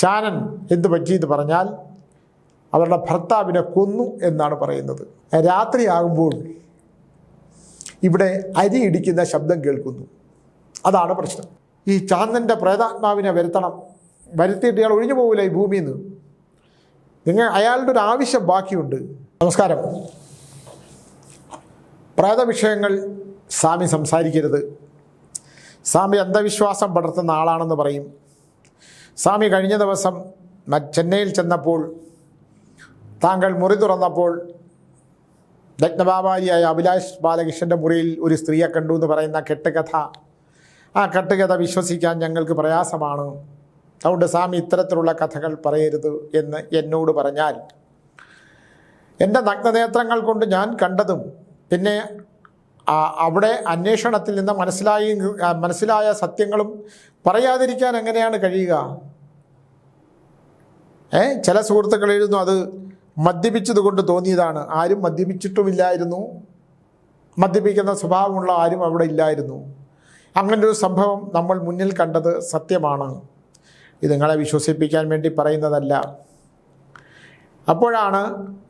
ചാനൻ എന്ത് പറ്റിയെന്ന് പറഞ്ഞാൽ അവരുടെ ഭർത്താവിനെ കൊന്നു എന്നാണ് പറയുന്നത്. രാത്രിയാകുമ്പോൾ ഇവിടെ അരി ഇടിക്കുന്ന ശബ്ദം കേൾക്കുന്നു. അതാണ് പ്രശ്നം. ഈ ചാന്നൻ്റെ പ്രേതാത്മാവിനെ വരുത്തിയിട്ട് ഇയാൾ ഒഴിഞ്ഞു പോകില്ല ഈ ഭൂമിയിൽ നിന്ന്. അയാളുടെ ഒരു ആവശ്യം ബാക്കിയുണ്ട്. നമസ്കാരം. പ്രേതവിഷയങ്ങൾ സ്വാമി സംസാരിക്കരുത്. സ്വാമി അന്ധവിശ്വാസം പടർത്തുന്ന ആളാണെന്ന് പറയും. സ്വാമി കഴിഞ്ഞ ദിവസം ചെന്നൈയിൽ ചെന്നപ്പോൾ താങ്കൾ മുറി തുറന്നപ്പോൾ രത്നബാബാരിയായ അഭിലാഷ് ബാലകൃഷ്ണൻ്റെ മുറിയിൽ ഒരു സ്ത്രീയെ കണ്ടു എന്ന് പറയുന്ന കെട്ടുകഥ, ആ കെട്ടുകഥ വിശ്വസിക്കാൻ ഞങ്ങൾക്ക് പ്രയാസമാണ്. അതുകൊണ്ട് സ്വാമി ഇത്തരത്തിലുള്ള കഥകൾ പറയരുത് എന്ന് എന്നോട് പറഞ്ഞാൽ, എൻ്റെ നഗ്നനേത്രങ്ങൾ കൊണ്ട് ഞാൻ കണ്ടതും പിന്നെ അവിടെ അന്വേഷണത്തിൽ നിന്ന് മനസ്സിലായ സത്യങ്ങളും പറയാതിരിക്കാൻ എങ്ങനെയാണ് കഴിയുക? ചില സുഹൃത്തുക്കൾ എഴുതുന്നു അത് മദ്യപിച്ചത് കൊണ്ട് തോന്നിയതാണ്. ആരും മദ്യപിച്ചിട്ടുമില്ലായിരുന്നു. മദ്യപിക്കുന്ന സ്വഭാവമുള്ള ആരും അവിടെ ഇല്ലായിരുന്നു. അങ്ങനൊരു സംഭവം നമ്മൾ മുന്നിൽ കണ്ടത് സത്യമാണ്. ഇത് നിങ്ങളെ വിശ്വസിപ്പിക്കാൻ വേണ്ടി പറയുന്നതല്ല. അപ്പോഴാണ്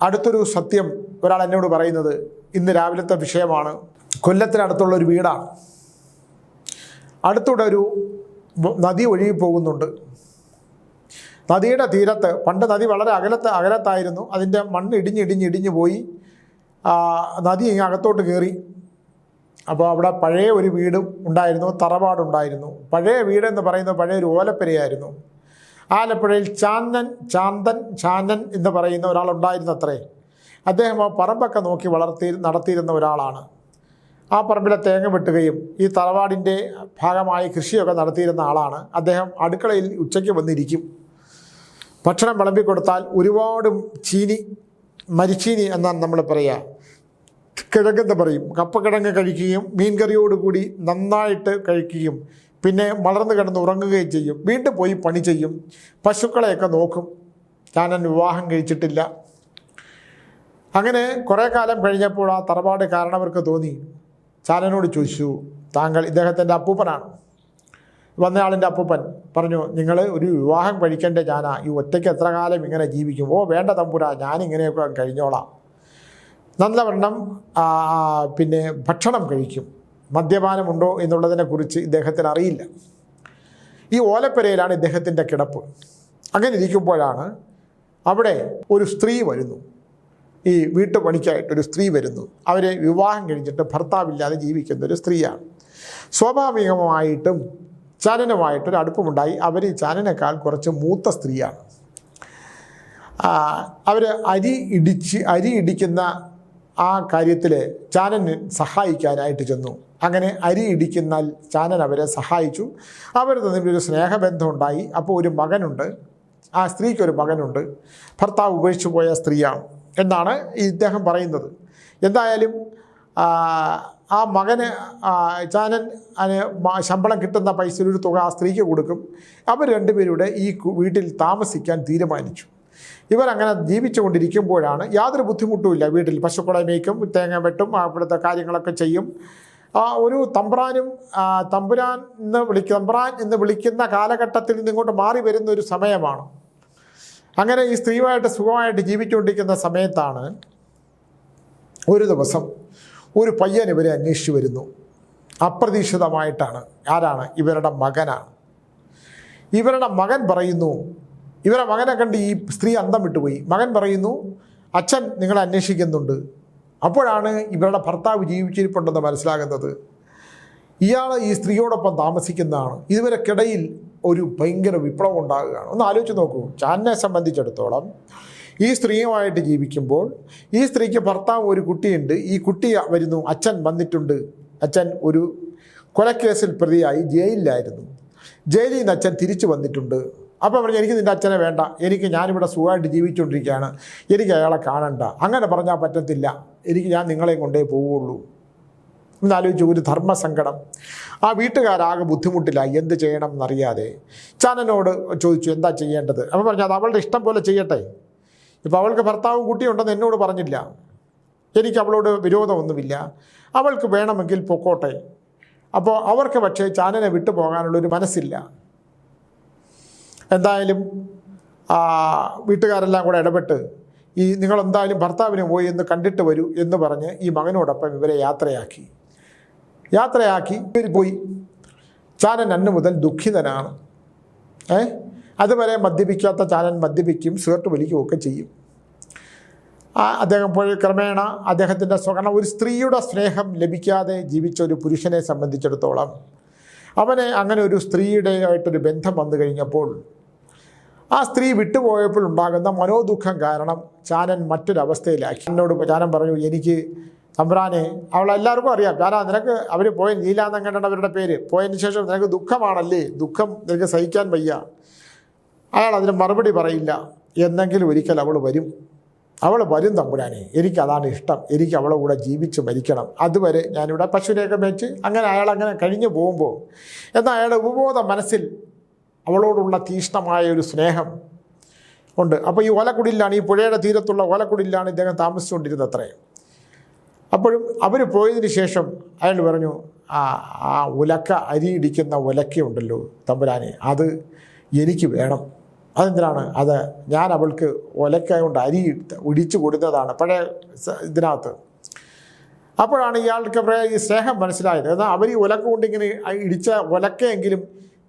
അടുത്തൊരു സത്യം ഒരാൾ എന്നോട് പറയുന്നത്. ഇന്ന് രാവിലത്തെ വിഷയമാണ്. കൊല്ലത്തിനടുത്തുള്ളൊരു വീടാണ്. അടുത്തൂടെ ഒരു നദി ഒഴുകി പോകുന്നുണ്ട്. നദിയുടെ തീരത്ത് പണ്ട് നദി വളരെ അകലത്തായിരുന്നു. അതിൻ്റെ മണ്ണ് ഇടിഞ്ഞിടിഞ്ഞ് പോയി നദി ഇങ്ങനെ അകത്തോട്ട് കയറി. അപ്പോൾ അവിടെ പഴയ ഒരു വീടും ഉണ്ടായിരുന്നു, തറവാടുണ്ടായിരുന്നു. പഴയ വീടെന്ന് പറയുന്നത് പഴയ ഒരു ഓലപ്പുരയായിരുന്നു. ആലപ്പുഴയിൽ ചാന്തൻ എന്ന് പറയുന്ന ഒരാളുണ്ടായിരുന്നു അത്രേ. അദ്ദേഹം ആ പറമ്പൊക്കെ നോക്കി നടത്തിയിരുന്ന ഒരാളാണ്. ആ പറമ്പിലെ തേങ്ങ വെട്ടുകയും ഈ തറവാടിൻ്റെ ഭാഗമായി കൃഷിയൊക്കെ നടത്തിയിരുന്ന ആളാണ്. അദ്ദേഹം അടുക്കളയിൽ ഉച്ചയ്ക്ക് വന്നിരിക്കും. ഭക്ഷണം വിളമ്പിക്കൊടുത്താൽ ഒരുപാട് മരിച്ചീനി എന്നാണ് നമ്മൾ പറയുക, കിഴങ്ങെന്ന് പറയും. കപ്പക്കിഴങ്ങ് കഴിക്കുകയും മീൻകറിയോടുകൂടി നന്നായിട്ട് കഴിക്കുകയും പിന്നെ വളർന്നു കിടന്ന് ഉറങ്ങുകയും ചെയ്യും. വീണ്ടും പോയി പണി ചെയ്യും. പശുക്കളെയൊക്കെ നോക്കും. ഞാൻ വിവാഹം കഴിച്ചിട്ടില്ല. അങ്ങനെ കുറേ കാലം കഴിഞ്ഞപ്പോൾ ആ തറവാട് കാരണവർക്ക് തോന്നി. ചാനനോട് ചോദിച്ചു, താങ്കൾ ഇദ്ദേഹത്തിൻ്റെ അപ്പൂപ്പനാണ്, വന്നയാളിൻ്റെ അപ്പൂപ്പൻ പറഞ്ഞു, നിങ്ങൾ ഒരു വിവാഹം കഴിക്കേണ്ട ഞാനാ, ഈ ഒറ്റയ്ക്ക് എത്ര കാലം ഇങ്ങനെ ജീവിക്കും? ഓ വേണ്ട തമ്പുരാ, ഞാനിങ്ങനെയൊക്കെ കഴിഞ്ഞോളാം. നല്ലവണ്ണം പിന്നെ ഭക്ഷണം കഴിക്കും. മദ്യപാനമുണ്ടോ എന്നുള്ളതിനെക്കുറിച്ച് ഇദ്ദേഹത്തിന് അറിയില്ല. ഈ ഓലപ്പുരയിലാണ് ഇദ്ദേഹത്തിൻ്റെ കിടപ്പ്. അങ്ങനെ ഇരിക്കുമ്പോഴാണ് അവിടെ ഒരു സ്ത്രീ വരുന്നു. ഈ വീട്ടുപണിക്കായിട്ടൊരു സ്ത്രീ വരുന്നു. അവരെ വിവാഹം കഴിച്ചിട്ട് ഭർത്താവില്ലാതെ ജീവിക്കുന്ന ഒരു സ്ത്രീയാണ്. സ്വാഭാവികമായിട്ടും ചാനനുമായിട്ടൊരു അടുപ്പമുണ്ടായി. അവർ ഈ ചാനനേക്കാൾ കുറച്ച് മൂത്ത സ്ത്രീയാണ്. അവർ അരി ഇടിക്കുന്ന ആ കാര്യത്തിൽ ചാനന് സഹായിക്കാനായിട്ട് ചെന്നു. അങ്ങനെ അരി ഇടിക്കുന്ന ചാനൻ അവരെ സഹായിച്ചു. അവർ തമ്മിലൊരു സ്നേഹബന്ധം ഉണ്ടായി. അപ്പോൾ ഒരു മകനുണ്ട്. ആ സ്ത്രീക്കൊരു മകനുണ്ട്. ഭർത്താവ് ഉപേക്ഷിച്ചു പോയ സ്ത്രീയാണ് എന്നാണ് ഇദ്ദേഹം പറയുന്നത്. എന്തായാലും ആ മകന് ചാനൻ ശമ്പളം കിട്ടുന്ന പൈസയിൽ ഒരു തുക ആ സ്ത്രീക്ക് കൊടുക്കും. അവർ രണ്ടുപേരുടെ ഈ വീട്ടിൽ താമസിക്കാൻ തീരുമാനിച്ചു. ഇവരങ്ങനെ ജീവിച്ചുകൊണ്ടിരിക്കുമ്പോഴാണ് യാതൊരു ബുദ്ധിമുട്ടുമില്ല. വീട്ടിൽ പശുക്കളെ മേയ്ക്കും, തേങ്ങ വെട്ടും, അവിടുത്തെ കാര്യങ്ങളൊക്കെ ചെയ്യും. ഒരു തമ്പ്രാൻ എന്ന് വിളിക്കുന്ന കാലഘട്ടത്തിൽ നിന്ന് ഇങ്ങോട്ട് മാറി വരുന്ന ഒരു സമയമാണ്. അങ്ങനെ ഈ സ്ത്രീയുമായിട്ട് സുഖമായിട്ട് ജീവിച്ചുകൊണ്ടിരിക്കുന്ന സമയത്താണ് ഒരു ദിവസം ഒരു പയ്യൻ ഇവരെ അന്വേഷിച്ച് വരുന്നു. അപ്രതീക്ഷിതമായിട്ടാണ്. ആരാണ്? ഇവരുടെ മകനാണ്. ഇവരുടെ മകൻ പറയുന്നു, ഇവരുടെ മകനെ കണ്ട് ഈ സ്ത്രീ അന്തം വിട്ടുപോയി. മകൻ പറയുന്നു, അച്ഛൻ നിങ്ങളെ അന്വേഷിക്കുന്നുണ്ട്. അപ്പോഴാണ് ഇവരുടെ ഭർത്താവ് ജീവിച്ചിരിപ്പുണ്ടെന്ന് മനസ്സിലാകുന്നത്. ഇയാൾ ഈ സ്ത്രീയോടൊപ്പം താമസിക്കുന്നതാണ്. ഇവരക്കിടയിൽ ഒരു ഭയങ്കര വിപ്ലവം ഉണ്ടാകുകയാണ്. ഒന്ന് ആലോചിച്ച് നോക്കൂ. ചാനനെ സംബന്ധിച്ചിടത്തോളം ഈ സ്ത്രീയുമായിട്ട് ജീവിക്കുമ്പോൾ ഈ സ്ത്രീക്ക് ഭർത്താവ് ഒരു കുട്ടിയുണ്ട്. ഈ കുട്ടി വരുന്നു, അച്ഛൻ വന്നിട്ടുണ്ട്. അച്ഛൻ ഒരു കൊലക്കേസിൽ പ്രതിയായി ജയിലിലായിരുന്നു. ജയിലിൽ നിന്ന് അച്ഛൻ തിരിച്ചു വന്നിട്ടുണ്ട്. അപ്പോൾ പറഞ്ഞു, എനിക്ക് നിൻ്റെ അച്ഛനെ വേണ്ട, ഞാനിവിടെ സുഖമായിട്ട് ജീവിച്ചുകൊണ്ടിരിക്കുകയാണ്, എനിക്ക് അയാളെ കാണണ്ട. അങ്ങനെ പറഞ്ഞാൽ പറ്റത്തില്ല, ഞാൻ നിങ്ങളെയും കൊണ്ടേ പോവുള്ളൂ. എന്നാലോചിച്ചു. ഒരു ധർമ്മസങ്കടം. ആ വീട്ടുകാരാകെ ബുദ്ധിമുട്ടിലായി. എന്ത് ചെയ്യണം എന്നറിയാതെ ചാനനോട് ചോദിച്ചു, എന്താ ചെയ്യേണ്ടത്? അപ്പോൾ പറഞ്ഞു, അത് അവളുടെ ഇഷ്ടം പോലെ ചെയ്യട്ടെ. ഇപ്പോൾ അവൾക്ക് ഭർത്താവും കുട്ടിയുണ്ടെന്ന് എന്നോട് പറഞ്ഞില്ല. എനിക്ക് അവളോട് വിരോധമൊന്നുമില്ല. അവൾക്ക് വേണമെങ്കിൽ പൊക്കോട്ടെ. അപ്പോൾ അവർക്ക് പക്ഷേ ചാനനെ വിട്ടു പോകാനുള്ളൊരു മനസ്സില്ല. എന്തായാലും വീട്ടുകാരെല്ലാം കൂടെ ഇടപെട്ട് നിങ്ങളെന്തായാലും ഭർത്താവിനെ പോയി എന്ന് കണ്ടിട്ട് വരൂ എന്ന് പറഞ്ഞ് ഈ മകനോടൊപ്പം ഇവരെ യാത്രയാക്കി ഇവർ പോയി. ചാനൻ അന്ന് മുതൽ ദുഃഖിതനാണ്. അതുവരെ മദ്യപിക്കാത്ത ചാനൻ മദ്യപിക്കും, സിഗരറ്റ് വലിക്കുകയൊക്കെ ചെയ്യും. അദ്ദേഹം പോയി ക്രമേണ അദ്ദേഹത്തിൻ്റെ ഒരു സ്ത്രീയുടെ സ്നേഹം ലഭിക്കാതെ ജീവിച്ച ഒരു പുരുഷനെ സംബന്ധിച്ചിടത്തോളം അവനെ അങ്ങനെ ഒരു സ്ത്രീയുടെ ആയിട്ടൊരു ബന്ധം വന്നു കഴിഞ്ഞപ്പോൾ ആ സ്ത്രീ വിട്ടുപോയപ്പോൾ ഉണ്ടാകുന്ന മനോദുഃഖം കാരണം ചാനൻ മറ്റൊരവസ്ഥയിലാക്കി. എന്നോട് ചാനൻ പറഞ്ഞു, എനിക്ക് തമ്പ്രാനെ, അവളെല്ലാവർക്കും അറിയാം, കാരണം നിനക്ക് അവർ പോയ നീലാന്നങ്ങാണ്ടാണ് അവരുടെ പേര്, പോയതിന് ശേഷം നിനക്ക് ദുഃഖമാണല്ലേ, ദുഃഖം നിനക്ക് സഹിക്കാൻ വയ്യ. അയാൾ അതിന് മറുപടി പറയില്ല. എന്നെങ്കിലും ഒരിക്കൽ അവൾ വരും തമ്പുരാനെ, എനിക്കതാണ് ഇഷ്ടം, എനിക്ക് അവളെ കൂടെ ജീവിച്ച് മരിക്കണം, അതുവരെ ഞാനിവിടെ പശുവിനെയൊക്കെ മേച്ച് അങ്ങനെ അയാളങ്ങനെ കഴിഞ്ഞു പോകുമ്പോൾ എന്നാൽ അയാളുടെ ഉപബോധ മനസ്സിൽ അവളോടുള്ള തീഷ്ണമായ ഒരു സ്നേഹം ഉണ്ട്. അപ്പോൾ ഈ ഓലക്കുടിലാണ്, ഈ പുഴയുടെ തീരത്തുള്ള ഓലക്കുടിലാണ് ഇദ്ദേഹം താമസിച്ചുകൊണ്ടിരുന്നത് അത്രേ. അപ്പോഴും അവർ പോയതിന് ശേഷം അയാൾ പറഞ്ഞു, ആ അരി ഇടിക്കുന്ന ഉലക്കയുണ്ടല്ലോ തമ്പുരാനെ, അത് എനിക്ക് വേണം. അതെന്തിനാണ്? അത് ഞാൻ അവൾക്ക് ഉലക്ക കൊണ്ട് അരി ഇടിച്ചു കൊടുത്തതാണ് പഴയ ഇതിനകത്ത്. അപ്പോഴാണ് ഇയാൾക്ക് ഈ സ്നേഹം മനസ്സിലായത്. എന്നാൽ അവർ ഈ ഉലക്ക കൊണ്ടിങ്ങനെ ഇടിച്ച ഉലക്കയെങ്കിലും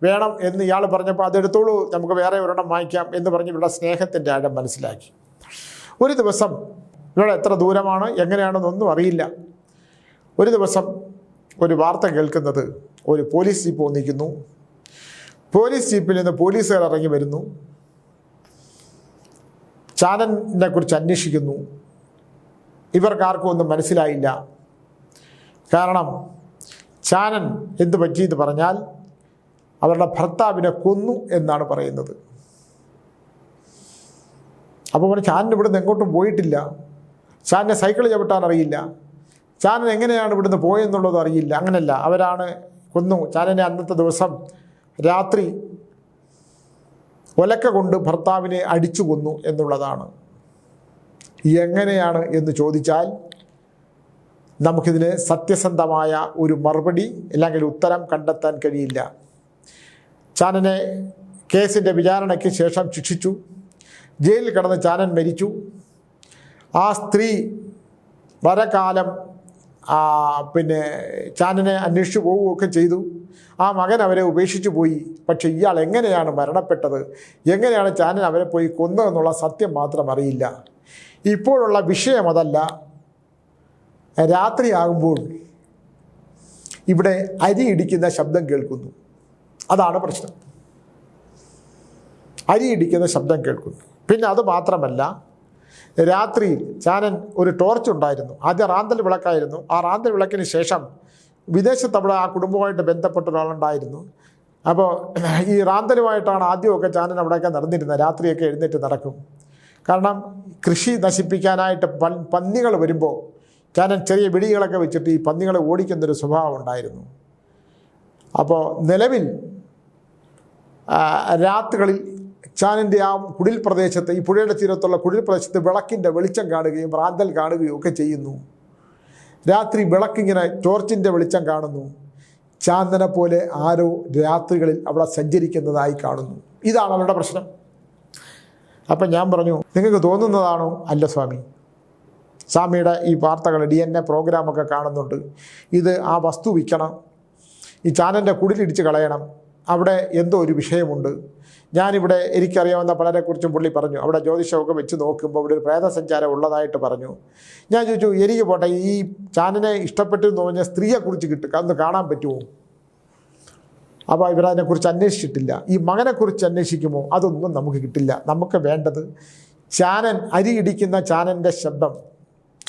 വേണം എന്ന് ഇയാൾ പറഞ്ഞപ്പോൾ അതെടുത്തോളൂ, നമുക്ക് വേറെ ഒരെണ്ണം വാങ്ങിക്കാം എന്ന് പറഞ്ഞ് ഇവരുടെ സ്നേഹത്തിൻ്റെ ആഴം മനസ്സിലാക്കി. ഒരു ദിവസം ഇവിടെ എത്ര ദൂരമാണ് എങ്ങനെയാണെന്നൊന്നും അറിയില്ല. ഒരു ദിവസം ഒരു വാർത്ത കേൾക്കുന്നത്, ഒരു പോലീസ് ജീപ്പ് ഒന്നിക്കുന്നു. പോലീസ് ജീപ്പിൽ നിന്ന് പോലീസുകാർ ഇറങ്ങി വരുന്നു. ചാനനെ കുറിച്ച് അന്വേഷിക്കുന്നു. ഇവർക്കാർക്കും ഒന്നും മനസ്സിലായില്ല. കാരണം ചാനൻ എന്ത് പറ്റിയെന്ന് പറഞ്ഞാൽ അവരുടെ ഭർത്താവിനെ കൊന്നു എന്നാണ് പറയുന്നത്. അപ്പോൾ ചാനൻ ഇവിടുന്ന് എങ്ങോട്ടും പോയിട്ടില്ല, ചാനനെ സൈക്കിൾ ചവിട്ടാൻ അറിയില്ല, ചാനൻ എങ്ങനെയാണ് ഇവിടുന്ന് പോയെന്നുള്ളത് അറിയില്ല. അങ്ങനെയല്ല, അവരാണ് കൊന്നു. ചാനനെ അന്നത്തെ ദിവസം രാത്രി ഒലക്ക കൊണ്ട് ഭർത്താവിനെ അടിച്ചു കൊന്നു എന്നുള്ളതാണ്. എങ്ങനെയാണ് എന്ന് ചോദിച്ചാൽ നമുക്കിതിന് സത്യസന്ധമായ ഒരു മറുപടി അല്ലെങ്കിൽ ഉത്തരം കണ്ടെത്താൻ കഴിയില്ല. ചാനനെ കേസിൻ്റെ വിചാരണയ്ക്ക് ശേഷം ശിക്ഷിച്ചു. ജയിലിൽ കിടന്ന് ചാനൻ മരിച്ചു. ആ സ്ത്രീ വളരെക്കാലം ചാനനെ അന്വേഷിച്ചു പോവുകയൊക്കെ ചെയ്തു. ആ മകൻ അവരെ ഉപേക്ഷിച്ചു പോയി. പക്ഷെ ഇയാൾ എങ്ങനെയാണ് മരണപ്പെട്ടത്, എങ്ങനെയാണ് ചാനൻ അവരെ പോയി കൊന്നതെന്നുള്ള സത്യം മാത്രം അറിയില്ല. ഇപ്പോഴുള്ള വിഷയം അതല്ല. രാത്രിയാകുമ്പോൾ ഇവിടെ അരി ഇടിക്കുന്ന ശബ്ദം കേൾക്കുന്നു. അതാണ് പ്രശ്നം. അരി ഇടിക്കുന്ന ശബ്ദം കേൾക്കുന്നു. പിന്നെ അത് മാത്രമല്ല, രാത്രിയിൽ ചാനൻ ഒരു ടോർച്ച് ഉണ്ടായിരുന്നു. ആദ്യം റാന്തൽ വിളക്കായിരുന്നു. ആ റാന്തൽ വിളക്കിന് ശേഷം വിദേശത്ത് അവിടെ ആ കുടുംബവുമായിട്ട് ബന്ധപ്പെട്ട ഒരാളുണ്ടായിരുന്നു. അപ്പോൾ ഈ റാന്തലുമായിട്ടാണ് ആദ്യമൊക്കെ ചാനൻ അവിടെയൊക്കെ നടന്നിരുന്നത്. രാത്രിയൊക്കെ എഴുന്നേറ്റ് നടക്കും. കാരണം കൃഷി നശിപ്പിക്കാനായിട്ട് പന്നികൾ വരുമ്പോൾ ചാനൻ ചെറിയ വെടികളൊക്കെ വെച്ചിട്ട് ഈ പന്നികളെ ഓടിക്കുന്നൊരു സ്വഭാവം ഉണ്ടായിരുന്നു. അപ്പോൾ നിലവിൽ രാത്രികളിൽ ചാനൻ്റെ ആ കുടിൽ പ്രദേശത്ത്, ഈ പുഴയുടെ തീരത്തുള്ള കുടിൽ പ്രദേശത്ത് വിളക്കിൻ്റെ വെളിച്ചം കാണുകയും റാന്തൽ കാണുകയും ഒക്കെ ചെയ്യുന്നു. രാത്രി വിളക്കിങ്ങനെ ടോർച്ചിൻ്റെ വെളിച്ചം കാണുന്നു. ചാന്ദനെ പോലെ ആരോ രാത്രികളിൽ അവിടെ സഞ്ചരിക്കുന്നതായി കാണുന്നു. ഇതാണ് അവരുടെ പ്രശ്നം. അപ്പം ഞാൻ പറഞ്ഞു, നിങ്ങൾക്ക് തോന്നുന്നതാണോ? അല്ല സ്വാമി, സ്വാമിയുടെ ഈ വാർത്തകൾ DNA പ്രോഗ്രാമൊക്കെ കാണുന്നുണ്ട്. ഇത് ആ വസ്തു വിൽക്കണം, ഈ ചാനൻ്റെ കുടിലിടിച്ച് കളയണം, അവിടെ എന്തോ ഒരു വിഷയമുണ്ട്. ഞാനിവിടെ എനിക്കറിയാവുന്ന പലരെക്കുറിച്ചും പുള്ളി പറഞ്ഞു. അവിടെ ജ്യോതിഷമൊക്കെ വെച്ച് നോക്കുമ്പോൾ അവിടെ ഒരു പ്രേതസഞ്ചാരം ഉള്ളതായിട്ട് പറഞ്ഞു. ഞാൻ ചോദിച്ചു, എനിക്ക് പോട്ടെ, ഈ ചാനനെ ഇഷ്ടപ്പെട്ടു എന്ന് പറഞ്ഞാൽ സ്ത്രീയെക്കുറിച്ച് അതൊന്ന് കാണാൻ പറ്റുമോ? അപ്പോൾ ഇവരതിനെക്കുറിച്ച് അന്വേഷിച്ചിട്ടില്ല. ഈ മകനെക്കുറിച്ച് അന്വേഷിക്കുമോ? അതൊന്നും നമുക്ക് കിട്ടില്ല. നമുക്ക് വേണ്ടത് ചാനൻ അരി ഇടിക്കുന്ന ചാനൻ്റെ ശബ്ദം.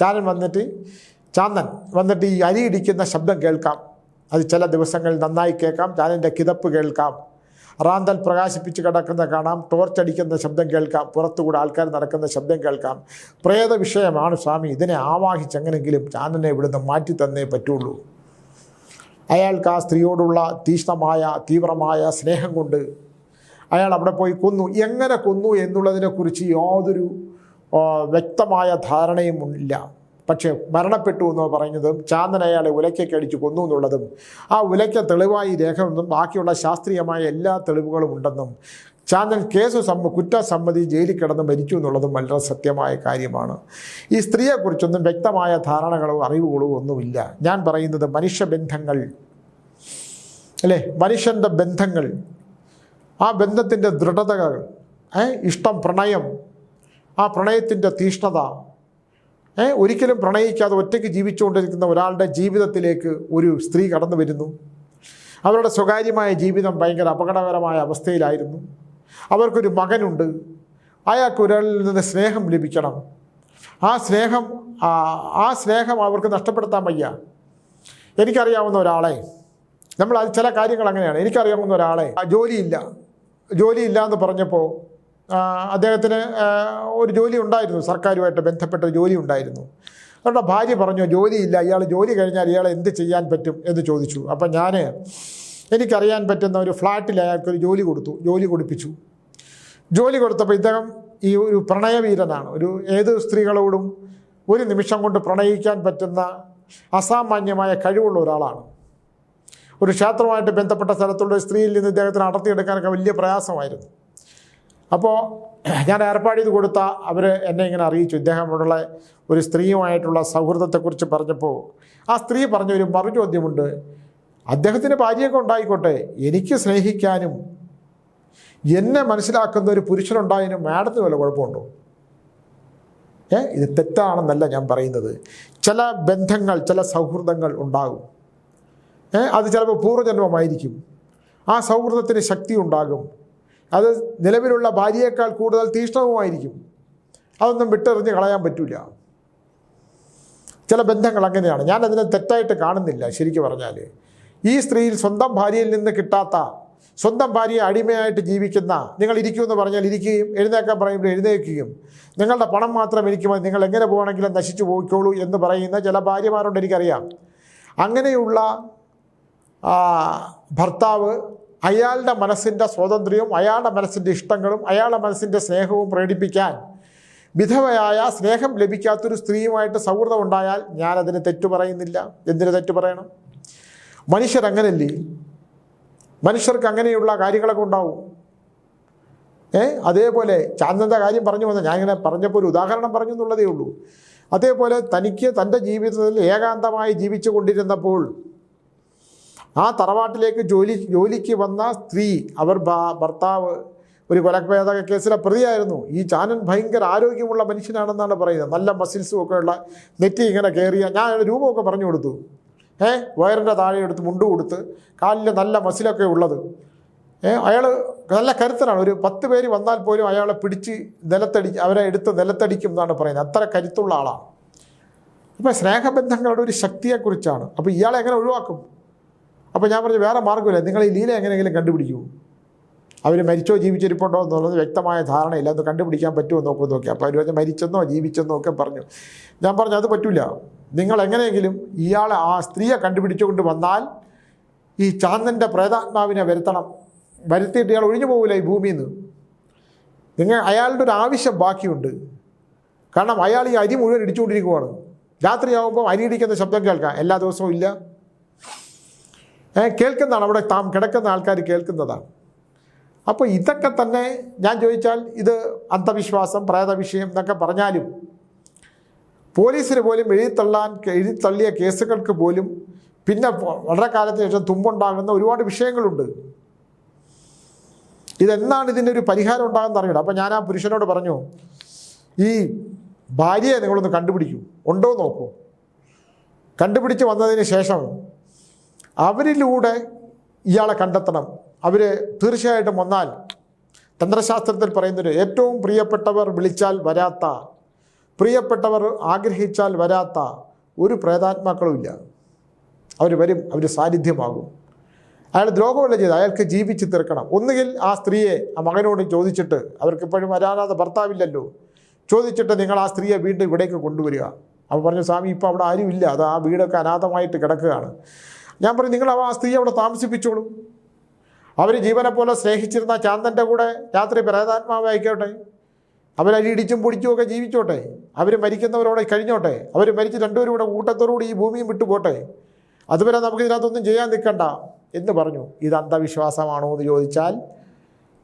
ചാനൻ വന്നിട്ട് ഈ അരി ഇടിക്കുന്ന ശബ്ദം കേൾക്കാം. അത് ചില ദിവസങ്ങളിൽ നന്നായി കേൾക്കാം. ചാനൻ്റെ കിതപ്പ് കേൾക്കാം. റാന്തൽ പ്രകാശിപ്പിച്ച് കിടക്കുന്ന കാണാം. ടോർച്ചടിക്കുന്ന ശബ്ദം കേൾക്കാം. പുറത്തുകൂടെ ആൾക്കാർ നടക്കുന്ന ശബ്ദം കേൾക്കാം. പ്രേത വിഷയമാണ് സ്വാമി. ഇതിനെ ആവാഹിച്ചെങ്ങനെങ്കിലും ചാനനെ ഇവിടുന്ന് മാറ്റി തന്നേ പറ്റുള്ളൂ. അയാൾക്ക് ആ സ്ത്രീയോടുള്ള തീവ്രമായ സ്നേഹം കൊണ്ട് അയാൾ അവിടെ പോയി കൊന്നു. എങ്ങനെ കൊന്നു എന്നുള്ളതിനെക്കുറിച്ച് യാതൊരു വ്യക്തമായ ധാരണയും ഇല്ല. പക്ഷേ മരണപ്പെട്ടു എന്ന് പറയുന്നതും ചാന്ദൻ അയാളെ ഉലയ്ക്കൊക്കെ അടിച്ച് കൊന്നു എന്നുള്ളതും ആ ഉലയ്ക്ക തെളിവായി രേഖ എന്നും ബാക്കിയുള്ള ശാസ്ത്രീയമായ എല്ലാ തെളിവുകളും ഉണ്ടെന്നും ചാന്തൻ കുറ്റസമ്മതി ജയിലിൽ കിടന്ന് മരിച്ചു എന്നുള്ളതും വളരെ സത്യമായ കാര്യമാണ്. ഈ സ്ത്രീയെക്കുറിച്ചൊന്നും വ്യക്തമായ ധാരണകളോ അറിവുകളോ ഒന്നുമില്ല. ഞാൻ പറയുന്നത് മനുഷ്യബന്ധങ്ങൾ അല്ലേ, മനുഷ്യൻ്റെ ബന്ധങ്ങൾ, ആ ബന്ധത്തിൻ്റെ ദൃഢതകൾ, ഇഷ്ടം, പ്രണയം, ആ പ്രണയത്തിൻ്റെ തീഷ്ണത, ഒരിക്കലും പ്രണയിക്കാതെ ഒറ്റയ്ക്ക് ജീവിച്ചുകൊണ്ടിരിക്കുന്ന ഒരാളുടെ ജീവിതത്തിലേക്ക് ഒരു സ്ത്രീ കടന്നു വരുന്നു. അവരുടെ സ്വകാര്യമായ ജീവിതം ഭയങ്കര അപകടകരമായ അവസ്ഥയിലായിരുന്നു. അവർക്കൊരു മകനുണ്ട്. അയാൾക്ക് ഒരാളിൽ നിന്ന് സ്നേഹം ലഭിക്കണം. ആ സ്നേഹം അവർക്ക് നഷ്ടപ്പെടുത്താൻ വയ്യ. എനിക്കറിയാവുന്ന ഒരാളെ, നമ്മൾ അത് ചില കാര്യങ്ങൾ അങ്ങനെയാണ്. എനിക്കറിയാവുന്ന ഒരാളെ ജോലിയില്ല എന്ന് പറഞ്ഞപ്പോൾ അദ്ദേഹത്തിന് ഒരു ജോലി ഉണ്ടായിരുന്നു, സർക്കാരുമായിട്ട് ബന്ധപ്പെട്ട ഒരു ജോലി ഉണ്ടായിരുന്നു. അവരുടെ ഭാര്യ പറഞ്ഞു ജോലിയില്ല, ഇയാൾ ജോലി കഴിഞ്ഞാൽ ഇയാൾ എന്ത് ചെയ്യാൻ പറ്റും എന്ന് ചോദിച്ചു. അപ്പം എനിക്കറിയാൻ പറ്റുന്ന ഒരു ഫ്ലാറ്റിൽ അയാൾക്കൊരു ജോലി കൊടുപ്പിച്ചു. ജോലി കൊടുത്തപ്പോൾ ഇദ്ദേഹം ഈ ഒരു പ്രണയവീരനാണ്. ഏത് സ്ത്രീകളോടും ഒരു നിമിഷം കൊണ്ട് പ്രണയിക്കാൻ പറ്റുന്ന അസാമാന്യമായ കഴിവുള്ള ഒരാളാണ്. ഒരു ക്ഷേത്രവുമായിട്ട് ബന്ധപ്പെട്ട സ്ഥലത്തുള്ള സ്ത്രീയിൽ നിന്ന് ഇദ്ദേഹത്തിന് അടർത്തിയെടുക്കാനൊക്കെ വലിയ പ്രയാസമായിരുന്നു. അപ്പോൾ ഞാൻ ഏർപ്പാട് ചെയ്ത് കൊടുത്ത അവർ എന്നെ ഇങ്ങനെ അറിയിച്ചു. ഇദ്ദേഹത്തോടുള്ള ഒരു സ്ത്രീയുമായിട്ടുള്ള സൗഹൃദത്തെക്കുറിച്ച് പറഞ്ഞപ്പോൾ ആ സ്ത്രീ പറഞ്ഞ ഒരു മറുചോദ്യമുണ്ട്. അദ്ദേഹത്തിന് ഭാര്യയൊക്കെ ഉണ്ടായിക്കോട്ടെ, എനിക്ക് സ്നേഹിക്കാനും എന്നെ മനസ്സിലാക്കുന്ന ഒരു പുരുഷനുണ്ടായതിനും മാഡത്തിന് വല്ല കുഴപ്പമുണ്ടോ? ഇത് തെറ്റാണെന്നല്ല ഞാൻ പറയുന്നത്. ചില ബന്ധങ്ങൾ, ചില സൗഹൃദങ്ങൾ ഉണ്ടാകും. അത് ചിലപ്പോൾ പൂർവ്വജന്മമായിരിക്കും. ആ സൗഹൃദത്തിന് ശക്തി ഉണ്ടാകും. അത് നിലവിലുള്ള ഭാര്യയേക്കാൾ കൂടുതൽ തീഷ്ണവുമായിരിക്കും. അതൊന്നും വിട്ടെറിഞ്ഞ് കളയാൻ പറ്റില്ല. ചില ബന്ധങ്ങൾ അങ്ങനെയാണ്. ഞാനതിനെ തെറ്റായിട്ട് കാണുന്നില്ല. ശരിക്കും പറഞ്ഞാൽ ഈ സ്ത്രീയിൽ സ്വന്തം ഭാര്യയിൽ നിന്ന് കിട്ടാത്ത, സ്വന്തം ഭാര്യയെ അടിമയായിട്ട് ജീവിക്കുന്ന, നിങ്ങൾ ഇരിക്കുമെന്ന് പറഞ്ഞാൽ ഇരിക്കുകയും എഴുന്നേക്കാൻ പറയുമ്പോൾ എഴുന്നേൽക്കുകയും നിങ്ങളുടെ പണം മാത്രം എനിക്ക് മതി, നിങ്ങൾ എങ്ങനെ പോകണമെങ്കിലും നശിച്ചു പോയിക്കോളൂ എന്ന് പറയുന്ന ചില ഭാര്യമാരുണ്ട്, എനിക്കറിയാം. അങ്ങനെയുള്ള ഭർത്താവ് അയാളുടെ മനസ്സിൻ്റെ സ്വാതന്ത്ര്യവും അയാളുടെ മനസ്സിൻ്റെ ഇഷ്ടങ്ങളും അയാളുടെ മനസ്സിൻ്റെ സ്നേഹവും പ്രകടിപ്പിക്കാൻ വിധവയായ, സ്നേഹം ലഭിക്കാത്തൊരു സ്ത്രീയുമായിട്ട് സൗഹൃദം ഉണ്ടായാൽ ഞാനതിന് തെറ്റു പറയുന്നില്ല. എന്തിനു തെറ്റു പറയണം? മനുഷ്യരങ്ങനല്ലേ, മനുഷ്യർക്ക് അങ്ങനെയുള്ള കാര്യങ്ങളൊക്കെ ഉണ്ടാവും. അതേപോലെ ചാന്തൻ്റെ കാര്യം പറഞ്ഞു വന്ന, ഞാനിങ്ങനെ പറഞ്ഞപ്പോൾ ഒരു ഉദാഹരണം പറഞ്ഞു എന്നുള്ളതേ ഉള്ളൂ. അതേപോലെ തനിക്ക് തൻ്റെ ജീവിതത്തിൽ ഏകാന്തമായി ജീവിച്ചു കൊണ്ടിരുന്നപ്പോൾ ആ തറവാട്ടിലേക്ക് ജോലിക്ക് വന്ന സ്ത്രീ, ഭർത്താവ് ഒരു കൊലപാതക കേസിലെ പ്രതിയായിരുന്നു. ഈ ചാനൻ ഭയങ്കര ആരോഗ്യമുള്ള മനുഷ്യനാണെന്നാണ് പറയുന്നത്. നല്ല മസിൽസും ഒക്കെ ഉള്ള, നെറ്റി ഇങ്ങനെ കയറിയ, ഞാൻ രൂപമൊക്കെ പറഞ്ഞു കൊടുത്തു. വയറിൻ്റെ താഴെ എടുത്ത് മുണ്ട് കൊടുത്ത്, കാലിൽ നല്ല മസിലൊക്കെ ഉള്ളത്. അയാൾ നല്ല കരുത്തനാണ്. ഒരു 10 പേര് വന്നാൽ പോലും അയാളെ പിടിച്ച് അവരെ എടുത്ത് നിലത്തടിക്കും എന്നാണ് പറയുന്നത്. അത്ര കരുത്തുള്ള ആളാണ്. അപ്പോൾ സ്നേഹബന്ധങ്ങളുടെ ഒരു ശക്തിയെക്കുറിച്ചാണ്. അപ്പോൾ ഇയാളെ എങ്ങനെ ഒഴിവാക്കും? അപ്പോൾ ഞാൻ പറഞ്ഞു വേറെ മാർഗ്ഗമില്ല, നിങ്ങൾ ഈ ലീല എങ്ങനെയെങ്കിലും കണ്ടുപിടിക്കൂ. അവർ മരിച്ചോ ജീവിച്ചിരിപ്പുണ്ടോ എന്നുള്ളത് വ്യക്തമായ ധാരണയില്ല, അത് കണ്ടുപിടിക്കാൻ പറ്റുമോ നോക്കി. അപ്പോൾ അവർ പറഞ്ഞ് മരിച്ചെന്നോ ജീവിച്ചെന്നോ ഒക്കെ പറഞ്ഞു. ഞാൻ പറഞ്ഞു അത് പറ്റില്ല, നിങ്ങൾ എങ്ങനെയെങ്കിലും ഇയാളെ, ആ സ്ത്രീയെ കണ്ടുപിടിച്ചുകൊണ്ട് വന്നാൽ ഈ ചാന്തൻ്റെ പ്രേതാത്മാവിനെ വരുത്തിയിട്ട് ഇയാൾ ഒഴിഞ്ഞു പോകില്ല ഈ ഭൂമിയിൽ നിന്ന്. അയാളുടെ ഒരു ആവശ്യം ബാക്കിയുണ്ട്. കാരണം അയാൾ ഈ അരി മുഴുവൻ ഇടിച്ചുകൊണ്ടിരിക്കുവാണ്. രാത്രിയാകുമ്പോൾ അരി ഇടിക്കുന്ന ശബ്ദം കേൾക്കാം. എല്ലാ ദിവസവും ഇല്ല, കേൾക്കുന്നതാണ്. അവിടെ കിടക്കുന്ന ആൾക്കാർ കേൾക്കുന്നതാണ്. അപ്പോൾ ഇതൊക്കെ തന്നെ ഞാൻ ചോദിച്ചാൽ ഇത് അന്ധവിശ്വാസം, പ്രേതവിഷയം എന്നൊക്കെ പറഞ്ഞാലും പോലീസിന് പോലും എഴുതിത്തള്ളിയ കേസുകൾക്ക് പോലും പിന്നെ വളരെ കാലത്തിന് ശേഷം തുമ്പുണ്ടാകുന്ന ഒരുപാട് വിഷയങ്ങളുണ്ട്. ഇതെന്നാണ് ഇതിൻ്റെ ഒരു പരിഹാരം ഉണ്ടാകുമെന്ന് അറിയണം. അപ്പോൾ ഞാൻ ആ പുരുഷനോട് പറഞ്ഞു, ഈ ഭാര്യയെ നിങ്ങളൊന്ന് കണ്ടുപിടിക്കൂ, ഉണ്ടോ നോക്കൂ. കണ്ടുപിടിച്ച് വന്നതിന് ശേഷം അവരിലൂടെ ഇയാളെ കണ്ടെത്തണം. അവർ തീർച്ചയായിട്ടും വന്നാൽ, തന്ത്രശാസ്ത്രത്തിൽ പറയുന്നൊരു ഏറ്റവും പ്രിയപ്പെട്ടവർ വിളിച്ചാൽ വരാത്ത, പ്രിയപ്പെട്ടവർ ആഗ്രഹിച്ചാൽ വരാത്ത ഒരു പ്രേതാത്മാക്കളുമില്ല. അവർ വരും, അവർ സാന്നിധ്യമാകും. അയാൾ ദ്രോഹമല്ല ചെയ്ത്, അയാൾക്ക് ജീവിച്ച് തീർക്കണം. ഒന്നുകിൽ ആ സ്ത്രീയെ, ആ മകനോട് ചോദിച്ചിട്ട്, അവർക്കിപ്പോഴും വരാനാതെ ഭർത്താവില്ലല്ലോ, ചോദിച്ചിട്ട് നിങ്ങൾ ആ സ്ത്രീയെ വീണ്ടും ഇവിടേക്ക് കൊണ്ടുവരിക. അവൻ പറഞ്ഞു സ്വാമി ഇപ്പോൾ അവിടെ ആരുമില്ല, അത് ആ വീടൊക്കെ അനാഥമായിട്ട് കിടക്കുകയാണ്. ഞാൻ പറഞ്ഞു നിങ്ങൾ ആ സ്ത്രീയെ അവിടെ താമസിപ്പിച്ചോളൂ. അവർ ജീവനെ പോലെ സ്നേഹിച്ചിരുന്ന ചാന്തൻ്റെ കൂടെ രാത്രി പ്രേതാത്മാവ് അയക്കോട്ടെ. അവരരി ഇടിച്ചും പൊടിച്ചുമൊക്കെ ജീവിച്ചോട്ടെ. അവർ മരിക്കുന്നവരോടെ കഴിഞ്ഞോട്ടെ. അവർ മരിച്ച് രണ്ടുപേരും കൂടെ കൂട്ടത്തോടുകൂടി ഈ ഭൂമിയും വിട്ടുപോട്ടെ. അതുവരെ നമുക്ക് ഇതിനകത്തൊന്നും ചെയ്യാൻ നിൽക്കണ്ട എന്ന് പറഞ്ഞു. ഇത് അന്ധവിശ്വാസമാണോ എന്ന് ചോദിച്ചാൽ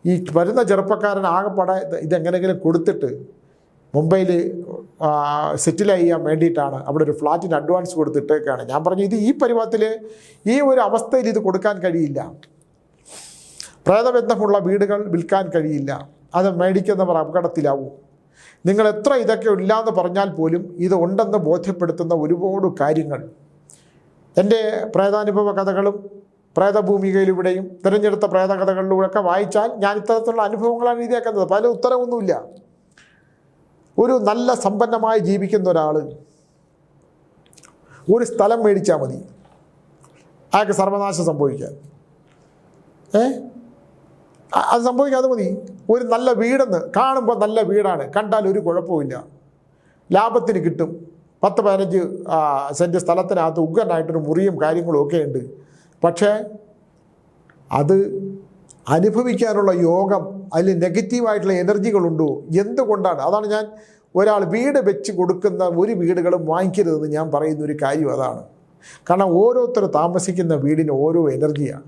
ഈ വരുന്ന ചെറുപ്പക്കാരൻ ആകെപ്പാടെ ഇതെങ്ങനെയെങ്കിലും കൊടുത്തിട്ട് മുംബൈയിൽ സെറ്റിൽ ചെയ്യാൻ വേണ്ടിയിട്ടാണ് അവിടെ ഒരു ഫ്ലാറ്റിന് അഡ്വാൻസ് കൊടുത്തിട്ടേക്കാണ്. ഞാൻ പറഞ്ഞു ഇത് ഈ പരുവത്തിൽ ഈ ഒരു അവസ്ഥയിൽ ഇത് കൊടുക്കാൻ കഴിയില്ല. പ്രേതബന്ധമുള്ള വീടുകൾ വിൽക്കാൻ കഴിയില്ല. അത് മേടിക്കുന്നവർ അപകടത്തിലാവും. നിങ്ങൾ എത്ര ഇതൊക്കെ ഇല്ലയെന്ന് പറഞ്ഞാൽ പോലും ഇത് ഉണ്ടെന്ന് ബോധ്യപ്പെടുത്തുന്ന ഒരുപാട് കാര്യങ്ങൾ എൻ്റെ പ്രേതാനുഭവ കഥകളും പ്രേതഭൂമികയിലൂടെയും തിരഞ്ഞെടുത്ത പ്രേതകഥകളിലൂടെയൊക്കെ വായിച്ചാൽ ഞാൻ ഇത്തരത്തിലുള്ള അനുഭവങ്ങളാണ് എഴുതിയേക്കുന്നത്. പല ഉത്തരവൊന്നുമില്ല. ഒരു നല്ല സമ്പന്നമായി ജീവിക്കുന്ന ഒരാൾ ഒരു സ്ഥലം മേടിച്ചാൽ മതി അയാൾക്ക് സർവനാശം സംഭവിക്കാൻ. അത് സംഭവിക്കാതെ മതി. ഒരു നല്ല വീടെന്ന് കാണുമ്പോൾ നല്ല വീടാണ്, കണ്ടാൽ ഒരു കുഴപ്പമില്ല, ലാഭത്തിന് കിട്ടും. 10-15 സെൻറ്റ് സ്ഥലത്തിനകത്ത് ഉഗ്രനായിട്ടൊരു മുറിയും കാര്യങ്ങളും ഒക്കെ ഉണ്ട്. പക്ഷേ അത് അനുഭവിക്കാനുള്ള യോഗം, അതിൽ നെഗറ്റീവായിട്ടുള്ള എനർജികളുണ്ടോ? എന്തുകൊണ്ടാണ്? അതാണ് ഞാൻ ഒരാൾ വീട് വെച്ച് കൊടുക്കുന്ന ഒരു വീടുകളും വാങ്ങിക്കരുതെന്ന് ഞാൻ പറയുന്ന ഒരു കാര്യം അതാണ്. കാരണം ഓരോരുത്തർ താമസിക്കുന്ന വീടിന് ഓരോ എനർജിയാണ്.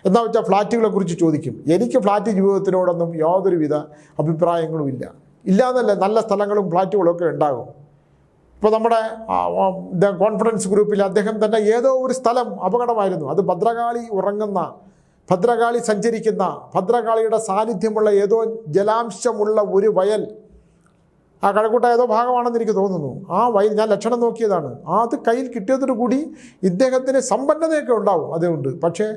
എന്താ വെച്ചാൽ ഫ്ലാറ്റുകളെ കുറിച്ച് ചോദിക്കും. എനിക്ക് ഫ്ലാറ്റ് ജീവിതത്തിനോടൊന്നും യാതൊരുവിധ അഭിപ്രായങ്ങളും ഇല്ല. ഇല്ലാന്നല്ല, നല്ല സ്ഥലങ്ങളും ഫ്ലാറ്റുകളൊക്കെ ഉണ്ടാകും. ഇപ്പോൾ നമ്മുടെ കോൺഫറൻസ് ഗ്രൂപ്പിൽ അദ്ദേഹം തന്നെ ഏതോ ഒരു സ്ഥലം അപകടമായിരുന്നു. അത് ഭദ്രകാളി ഉറങ്ങുന്ന, ഭദ്രകാളി സഞ്ചരിക്കുന്ന, ഭദ്രകാളിയുടെ സാന്നിധ്യമുള്ള ഏതോ ജലാംശമുള്ള ഒരു വയൽ, ആ കഴക്കൂട്ട ഏതോ ഭാഗമാണെന്ന് എനിക്ക് തോന്നുന്നു. ആ വയൽ ഞാൻ ലക്ഷണം നോക്കിയതാണ്. അത് കയ്യിൽ കിട്ടിയതോടുകൂടി ഇദ്ദേഹത്തിന് സമ്പന്നതയൊക്കെ ഉണ്ടാവും, അതുകൊണ്ട്. പക്ഷേ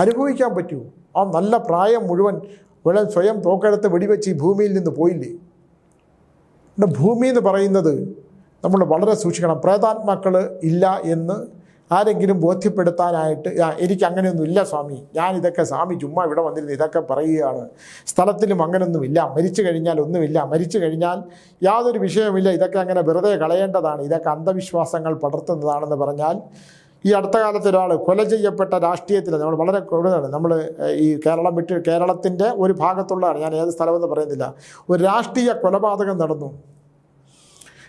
അനുഭവിക്കാൻ പറ്റൂ? ആ നല്ല പ്രായം മുഴുവൻ സ്വയം തോക്കെടുത്ത് വെടിവെച്ച് ഈ ഭൂമിയിൽ നിന്ന് പോയില്ലേ? ഭൂമി എന്ന് പറയുന്നത് നമ്മൾ വളരെ സൂക്ഷിക്കണം. പ്രേതാത്മാക്കൾ ഇല്ല എന്ന് ആരെങ്കിലും ബോധ്യപ്പെടുത്താനായിട്ട് എനിക്ക് അങ്ങനെയൊന്നും ഇല്ല സ്വാമി, ഞാനിതൊക്കെ സ്വാമി ചുമ്മാ ഇവിടെ വന്നിരുന്നു ഇതൊക്കെ പറയുകയാണ്, സ്ഥലത്തിലും അങ്ങനെയൊന്നുമില്ല, മരിച്ചു കഴിഞ്ഞാൽ ഒന്നുമില്ല, മരിച്ചു കഴിഞ്ഞാൽ യാതൊരു വിഷയമില്ല, ഇതൊക്കെ അങ്ങനെ വെറുതെ കളയേണ്ടതാണ്, ഇതൊക്കെ അന്ധവിശ്വാസങ്ങൾ പടർത്തുന്നതാണെന്ന് പറഞ്ഞാൽ, ഈ അടുത്ത കാലത്ത് ഒരാൾ കൊല ചെയ്യപ്പെട്ട രാഷ്ട്രീയത്തിൽ നമ്മൾ വളരെ കൂടുതലാണ്, നമ്മൾ ഈ കേരളം വിട്ട് കേരളത്തിൻ്റെ ഒരു ഭാഗത്തുള്ളതാണ്, ഞാൻ ഏത് സ്ഥലമെന്ന് പറയുന്നില്ല, ഒരു രാഷ്ട്രീയ കൊലപാതകം നടന്നു.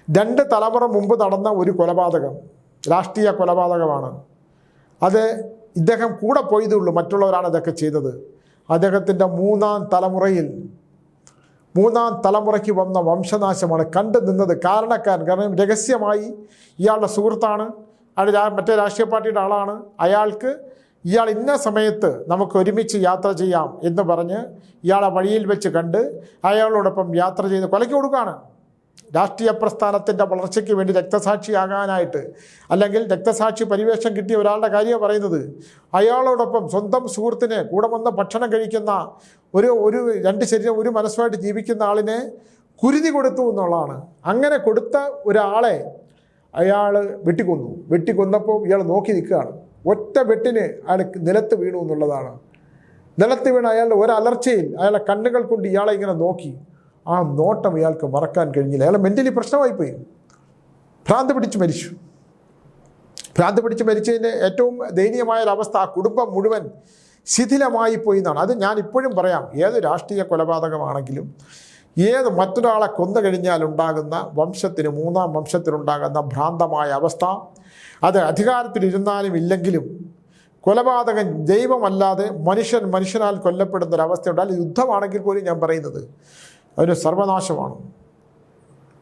2 തലമുറ മുമ്പ് നടന്ന ഒരു കൊലപാതകം, രാഷ്ട്രീയ കൊലപാതകമാണ്. അത് ഇദ്ദേഹം കൂടെ പോയതേ ഉള്ളൂ, മറ്റുള്ളവരാണ് ഇതൊക്കെ ചെയ്തത്. അദ്ദേഹത്തിൻ്റെ 3ാം തലമുറയ്ക്ക് വന്ന വംശനാശമാണ് കണ്ടു നിന്നത്. കാരണം രഹസ്യമായി ഇയാളുടെ സുഹൃത്താണ്, അയാൾ മറ്റേ രാഷ്ട്രീയ പാർട്ടിയുടെ ആളാണ്, അയാൾക്ക് ഇയാൾ ഇന്ന സമയത്ത് നമുക്ക് ഒരുമിച്ച് യാത്ര ചെയ്യാം എന്ന് പറഞ്ഞ് ഇയാളെ വഴിയിൽ വെച്ച് കണ്ട് അയാളോടൊപ്പം യാത്ര ചെയ്ത് കൊലയ്ക്ക് കൊടുക്കുകയാണ്. രാഷ്ട്രീയ പ്രസ്ഥാനത്തിൻ്റെ വളർച്ചയ്ക്ക് വേണ്ടി രക്തസാക്ഷിയാകാനായിട്ട്, അല്ലെങ്കിൽ രക്തസാക്ഷി പരിവേഷം കിട്ടിയ ഒരാളുടെ കാര്യമാണ് പറയുന്നത്. അയാളോടൊപ്പം സ്വന്തം സുഹൃത്തിനെ കൂടെ വന്ന് ഭക്ഷണം കഴിക്കുന്ന ഒരു 2 ശരീരം ഒരു മനസ്സുമായിട്ട് ജീവിക്കുന്ന ആളിനെ കുരുതി കൊടുത്തു എന്നുള്ളതാണ്. അങ്ങനെ കൊടുത്ത ഒരാളെ അയാൾ വെട്ടിക്കൊന്നപ്പോൾ ഇയാൾ നോക്കി നിൽക്കുകയാണ്. ഒറ്റ വെട്ടിന് അയാൾ നിലത്ത് വീണു എന്നുള്ളതാണ്. നിലത്ത് വീണ് അയാളുടെ ഒരലർച്ചയിൽ അയാളെ കണ്ണുകൾ കൊണ്ട് ഇയാളെ ഇങ്ങനെ നോക്കി. ആ നോട്ടം ഇയാൾക്ക് മറക്കാൻ കഴിഞ്ഞില്ല. അയാൾ മെൻ്റലി പ്രശ്നമായിപ്പോയി, ഭ്രാന്ത് പിടിച്ച് മരിച്ചതിൻ്റെ ഏറ്റവും ദയനീയമായൊരവസ്ഥ ആ കുടുംബം മുഴുവൻ ശിഥിലമായി പോയി എന്നാണ്. അത് ഞാൻ ഇപ്പോഴും പറയാം, ഏത് രാഷ്ട്രീയ കൊലപാതകമാണെങ്കിലും, ഏത് മറ്റൊരാളെ കൊന്നു കഴിഞ്ഞാൽ ഉണ്ടാകുന്ന വംശത്തിന്, 3ാം വംശത്തിനുണ്ടാകുന്ന ഭ്രാന്തമായ അവസ്ഥ, അത് അധികാരത്തിലിരുന്നാലും ഇല്ലെങ്കിലും കൊലപാതകം ദൈവമല്ലാതെ മനുഷ്യനാൽ കൊല്ലപ്പെടുന്നൊരവസ്ഥയുണ്ട്. അല്ലെങ്കിൽ യുദ്ധമാണെങ്കിൽ പോലും ഞാൻ പറയുന്നത് അതിന് സർവനാശമാണ്,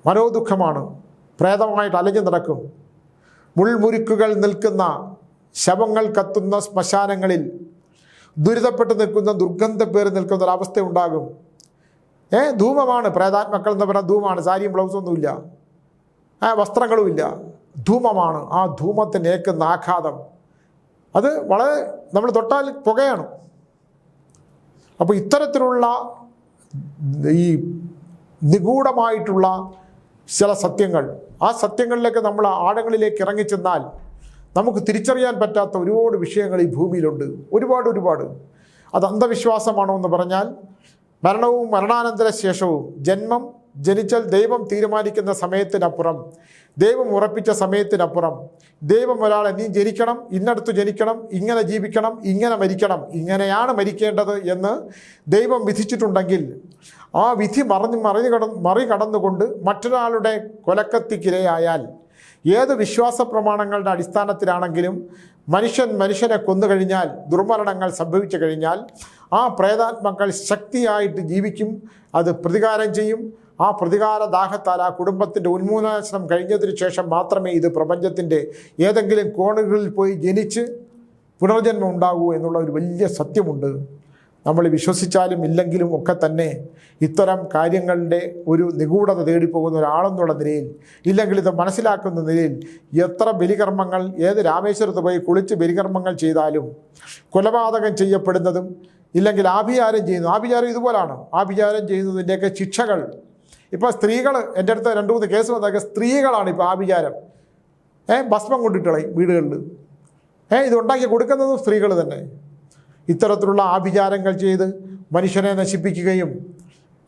മനോദുഃഖമാണ്, പ്രേതമായിട്ട് അലഞ്ഞു നടക്കും. മുൾമുരുക്കുകൾ നിൽക്കുന്ന, ശവങ്ങൾ കത്തുന്ന ശ്മശാനങ്ങളിൽ ദുരിതപ്പെട്ട് നിൽക്കുന്ന, ദുർഗന്ധപ്പേറി നിൽക്കുന്ന ഒരവസ്ഥ ഉണ്ടാകും. ധൂമമാണ് പ്രേതാത്മക്കൾ എന്ന് പറഞ്ഞാൽ ധൂമമാണ്. സാരിയും ബ്ലൗസൊന്നുമില്ല, വസ്ത്രങ്ങളുമില്ല, ധൂമമാണ്. ആ ധൂമത്തിനേക്കുന്ന ആഘാതം അത് വളരെ, നമ്മൾ തൊട്ടാൽ പുകയാണ്. അപ്പോൾ ഇത്തരത്തിലുള്ള ഈ നിഗൂഢമായിട്ടുള്ള ചില സത്യങ്ങൾ, ആ സത്യങ്ങളിലേക്ക് നമ്മൾ ആഴങ്ങളിലേക്ക് ഇറങ്ങിച്ചെന്നാൽ നമുക്ക് തിരിച്ചറിയാൻ പറ്റാത്ത ഒരുപാട് വിഷയങ്ങൾ ഈ ഭൂമിയിലുണ്ട്. ഒരുപാട്. അത് അന്ധവിശ്വാസമാണോ എന്ന് പറഞ്ഞാൽ, മരണവും മരണാനന്തര ശേഷവും, ജനിച്ചാൽ ദൈവം തീരുമാനിക്കുന്ന സമയത്തിനപ്പുറം, ദൈവം ഉറപ്പിച്ച സമയത്തിനപ്പുറം, ദൈവം ഒരാളെ നീ ജനിക്കണം, ഇന്നടത്ത് ജനിക്കണം, ഇങ്ങനെ ജീവിക്കണം, ഇങ്ങനെ മരിക്കണം, ഇങ്ങനെയാണ് മരിക്കേണ്ടത് എന്ന് ദൈവം വിധിച്ചിട്ടുണ്ടെങ്കിൽ, ആ വിധി മറികടന്നുകൊണ്ട് മറ്റൊരാളുടെ കൊലക്കത്തിക്കിരയായാൽ ഏത് വിശ്വാസ പ്രമാണങ്ങളുടെ അടിസ്ഥാനത്തിലാണെങ്കിലും മനുഷ്യനെ കൊന്നുകഴിഞ്ഞാൽ, ദുർമരണങ്ങൾ സംഭവിച്ചു കഴിഞ്ഞാൽ ആ പ്രേതാത്മാക്കൾ ശക്തിയായിട്ട് ജീവിക്കും, അത് പ്രതികാരം ചെയ്യും. ആ പ്രതികാര ദാഹത്താൽ ആ കുടുംബത്തിൻ്റെ ഉന്മൂലനം കഴിഞ്ഞതിന് ശേഷം മാത്രമേ ഇത് പ്രപഞ്ചത്തിൻ്റെ ഏതെങ്കിലും കോണുകളിൽ പോയി ജനിച്ച് പുനർജന്മം ഉണ്ടാകൂ എന്നുള്ള ഒരു വലിയ സത്യമുണ്ട്. നമ്മൾ വിശ്വസിച്ചാലും ഇല്ലെങ്കിലും ഒക്കെ തന്നെ ഇത്തരം കാര്യങ്ങളുടെ ഒരു നിഗൂഢത തേടിപ്പോകുന്ന ഒരാളെന്നുള്ള നിലയിൽ, ഇല്ലെങ്കിൽ ഇത് മനസ്സിലാക്കുന്ന നിലയിൽ എത്ര ബലികർമ്മങ്ങൾ, ഏത് രാമേശ്വരത്ത് പോയി കുളിച്ച് ബലികർമ്മങ്ങൾ ചെയ്താലും കൊലപാതകം ചെയ്യപ്പെടുന്നതും ഇല്ലെങ്കിൽ ആഭിചാരം ചെയ്യുന്നു, ആഭിചാരം ഇതുപോലാണ്, ആഭിചാരം ചെയ്യുന്നതിൻ്റെയൊക്കെ ശിക്ഷകൾ. ഇപ്പോൾ സ്ത്രീകൾ, എൻ്റെ അടുത്ത് 2-3 കേസ് വന്നതൊക്കെ സ്ത്രീകളാണ് ഇപ്പോൾ ആഭിചാരം ഭസ്മം കൊണ്ടിട്ടുള്ളത് വീടുകളിൽ. ഇതുണ്ടാക്കി കൊടുക്കുന്നതും സ്ത്രീകൾ തന്നെ. ഇത്തരത്തിലുള്ള ആഭിചാരങ്ങൾ ചെയ്ത് മനുഷ്യനെ നശിപ്പിക്കുകയും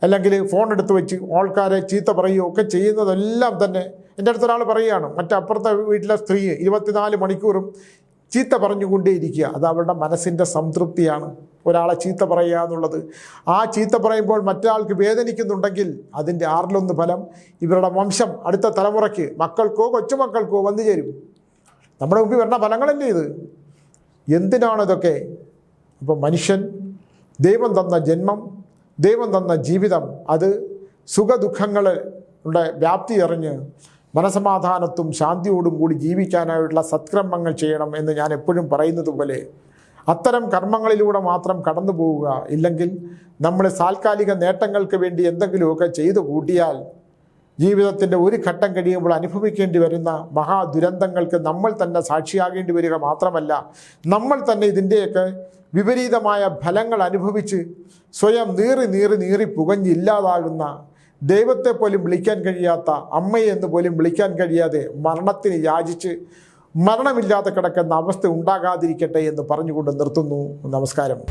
അല്ലെങ്കിൽ ഫോൺ എടുത്ത് വെച്ച് ആൾക്കാരെ ചീത്ത പറയുകയോ ഒക്കെ ചെയ്യുന്നതെല്ലാം തന്നെ എൻ്റെ അടുത്തൊരാൾ പറയുകയാണ്, മറ്റപ്പുറത്തെ വീട്ടിലെ സ്ത്രീ 24 മണിക്കൂറും ചീത്ത പറഞ്ഞുകൊണ്ടേയിരിക്കുക. അത് അവരുടെ മനസ്സിൻ്റെ സംതൃപ്തിയാണ്, ഒരാളെ ചീത്ത പറയുക എന്നുള്ളത്. ആ ചീത്ത പറയുമ്പോൾ മറ്റൊരാൾക്ക് വേദനിക്കുന്നുണ്ടെങ്കിൽ അതിൻ്റെ 1/6 ഫലം ഇവരുടെ വംശം അടുത്ത തലമുറയ്ക്ക്, മക്കൾക്കോ കൊച്ചുമക്കൾക്കോ വന്നു ചേരും. നമ്മുടെ മുമ്പിൽ വരുന്ന ഫലങ്ങളല്ലേ ഇത്. എന്തിനാണിതൊക്കെ? അപ്പോൾ മനുഷ്യൻ ദൈവം തന്ന ജന്മം, ദൈവം തന്ന ജീവിതം, അത് സുഖദുഃഖങ്ങളുടെ വ്യാപ്തി അറിഞ്ഞ് മനസമാധാനത്തും ശാന്തിയോടും കൂടി ജീവിക്കാനായിട്ടുള്ള സത്കർമ്മങ്ങൾ ചെയ്യണം എന്ന് ഞാൻ എപ്പോഴും പറയുന്നത് പോലെ അത്തരം കർമ്മങ്ങളിലൂടെ മാത്രം കടന്നു പോവുക. ഇല്ലെങ്കിൽ നമ്മൾ താൽക്കാലിക നേട്ടങ്ങൾക്ക് വേണ്ടി എന്തെങ്കിലുമൊക്കെ ചെയ്തു കൂട്ടിയാൽ ജീവിതത്തിൻ്റെ ഒരു ഘട്ടം കഴിയുമ്പോൾ അനുഭവിക്കേണ്ടി വരുന്ന മഹാദുരന്തങ്ങൾക്ക് നമ്മൾ തന്നെ സാക്ഷിയാകേണ്ടി വരിക മാത്രമല്ല, നമ്മൾ തന്നെ ഇതിൻ്റെയൊക്കെ വിപരീതമായ ഫലങ്ങൾ അനുഭവിച്ച് സ്വയം നീറി പുകഞ്ഞില്ലാതാകുന്ന, ദൈവത്തെ പോലും വിളിക്കാൻ കഴിയാത്ത, അമ്മയെന്ന് പോലും വിളിക്കാൻ കഴിയാതെ മരണത്തിന് യാചിച്ച് മരണമില്ലാതെ കിടക്കുന്ന അവസ്ഥ ഉണ്ടാകാതിരിക്കട്ടെ എന്ന് പറഞ്ഞുകൊണ്ട് നിർത്തുന്നു. നമസ്കാരം.